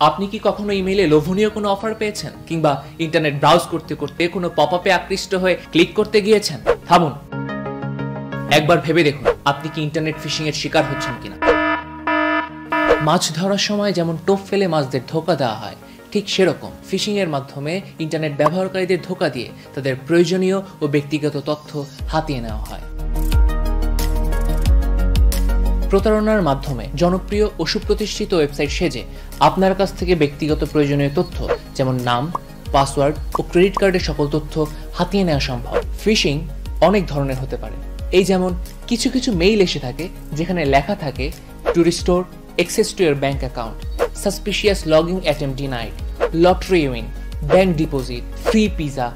আপনি কি কখনো ইমেইলে লোভনীয় কোনো অফার পেয়েছেন, কিংবা ইন্টারনেট ব্রাউজ করতে করতে কোনো পপআপে আকৃষ্ট হয়ে ক্লিক করতে গিয়েছেন? থামুন, একবার ভেবে দেখুন আপনি কি ইন্টারনেট ফিশিং এর শিকার হচ্ছেন কিনা। মাছ ধরার সময় যেমন টোপ ফেলে মাছদের ধোঁকা দেওয়া হয়, ঠিক সেরকম ফিশিং এর মাধ্যমে ইন্টারনেট ব্যবহারকারীদের ধোঁকা দিয়ে তাদের প্রয়োজনীয় ও ব্যক্তিগত তথ্য হাতিয়ে নেওয়া হয়। প্রতারণার মাধ্যমে জনপ্রিয় ও সুপ্রতিষ্ঠিত ওয়েবসাইট সেজে আপনার কাছ থেকে ব্যক্তিগত প্রয়োজনীয় তথ্য যেমন নাম, পাসওয়ার্ড ও ক্রেডিট কার্ডের সকল তথ্য হাতিয়ে নেওয়া সম্ভব। ফিশিং অনেক ধরনের হতে পারে। এই যেমন কিছু কিছু মেইল এসে থাকে যেখানে লেখা থাকে to restore access to your bank account, suspicious login attempt denied, lottery win, bank deposit, free pizza,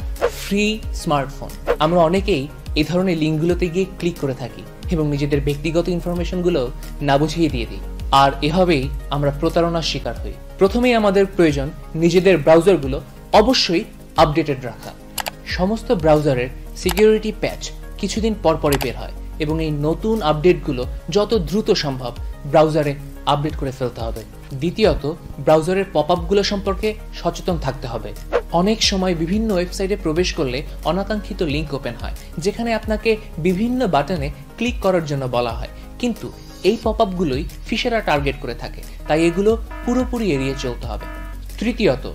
free smartphone. আমরা অনেকেই এই ধরনের লিঙ্কগুলোতে গিয়ে ক্লিক করে থাকি এবং নিজেদের ব্যক্তিগত ইনফরমেশনগুলো না বুঝিয়ে দিয়ে দিই, আর এভাবেই আমরা প্রতারণার শিকার হই। প্রথমেই আমাদের প্রয়োজন নিজেদের ব্রাউজারগুলো অবশ্যই আপডেটেড রাখা। সমস্ত ব্রাউজারের সিকিউরিটি প্যাচ কিছুদিন পরপরই বের হয় এবং এই নতুন আপডেটগুলো যত দ্রুত সম্ভব ব্রাউজারে আপডেট করে ফেলতে হবে। দ্বিতীয়ত, ব্রাউজারের পপআপগুলো সম্পর্কে সচেতন থাকতে হবে। অনেক সময় বিভিন্ন ওয়েবসাইটে প্রবেশ করলে অনাকাঙ্ক্ষিত লিঙ্ক ওপেন হয় যেখানে আপনাকে বিভিন্ন বাটনে ক্লিক করার জন্য বলা হয়, কিন্তু এই পপআপগুলোই ফিশাররা টার্গেট করে থাকে, তাই এগুলো পুরোপুরি এড়িয়ে চলতে হবে। তৃতীয়ত,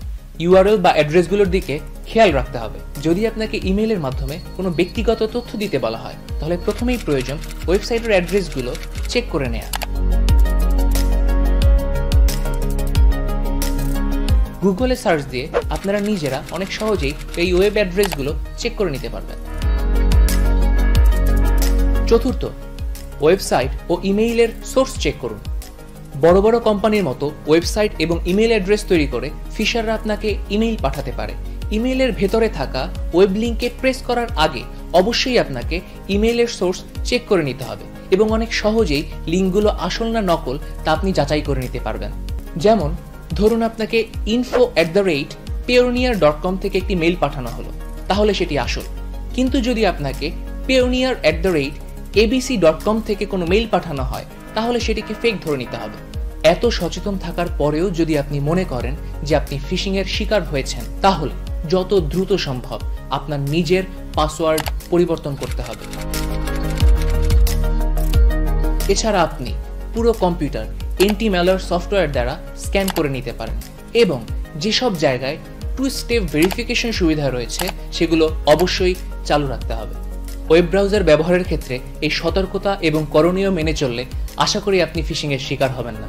ইউআরএল বা অ্যাড্রেসগুলোর দিকে খেয়াল রাখতে হবে। যদি আপনাকে ইমেইলের মাধ্যমে কোনো ব্যক্তিগত তথ্য দিতে বলা হয় তাহলে প্রথমেই প্রয়োজন ওয়েবসাইটের অ্যাড্রেসগুলো চেক করে নেওয়া। গুগলে সার্চ দিয়ে আপনারা নিজেরা অনেক সহজেই এই ওয়েব অ্যাড্রেসগুলো চেক করে নিতে পারবেন। চতুর্থ, ওয়েবসাইট ও ইমেইলের সোর্স চেক করুন। বড় বড় কোম্পানির মতো ওয়েবসাইট এবং ইমেইল অ্যাড্রেস তৈরি করে ফিশাররা আপনাকে ইমেইল পাঠাতে পারে। ইমেইলের ভেতরে থাকা ওয়েব লিঙ্কে প্রেস করার আগে অবশ্যই আপনাকে ইমেইলের সোর্স চেক করে নিতে হবে এবং অনেক সহজেই লিঙ্কগুলো আসল না নকল তা আপনি যাচাই করে নিতে পারবেন। যেমন ধরুন আপনাকে info@payoneer.com থেকে একটি মেইল পাঠানো হলো, তাহলে সেটি আসল। কিন্তু যদি আপনাকে payoneer@abc.com থেকে কোনো মেইল পাঠানো হয় তাহলে সেটিকে ফেক ধরে নিতে হবে। এত সচেতন থাকার পরেও যদি আপনি মনে করেন যে আপনি ফিশিং এর শিকার হয়েছেন, তাহলে যত দ্রুত সম্ভব আপনার নিজের পাসওয়ার্ড পরিবর্তন করতে হবে। এছাড়া আপনি পুরো কম্পিউটার অ্যান্টি ম্যালওয়্যার সফটওয়্যার দ্বারা স্ক্যান করে নিতে পারেন এবং যেসব জায়গায় 2 স্টেপ ভেরিফিকেশন সুবিধা রয়েছে সেগুলো অবশ্যই চালু রাখতে হবে। ওয়েব ব্রাউজার ব্যবহারের ক্ষেত্রে এই সতর্কতা এবং করণীয় মেনে চললে আশা করি আপনি ফিশিং এর শিকার হবেন না।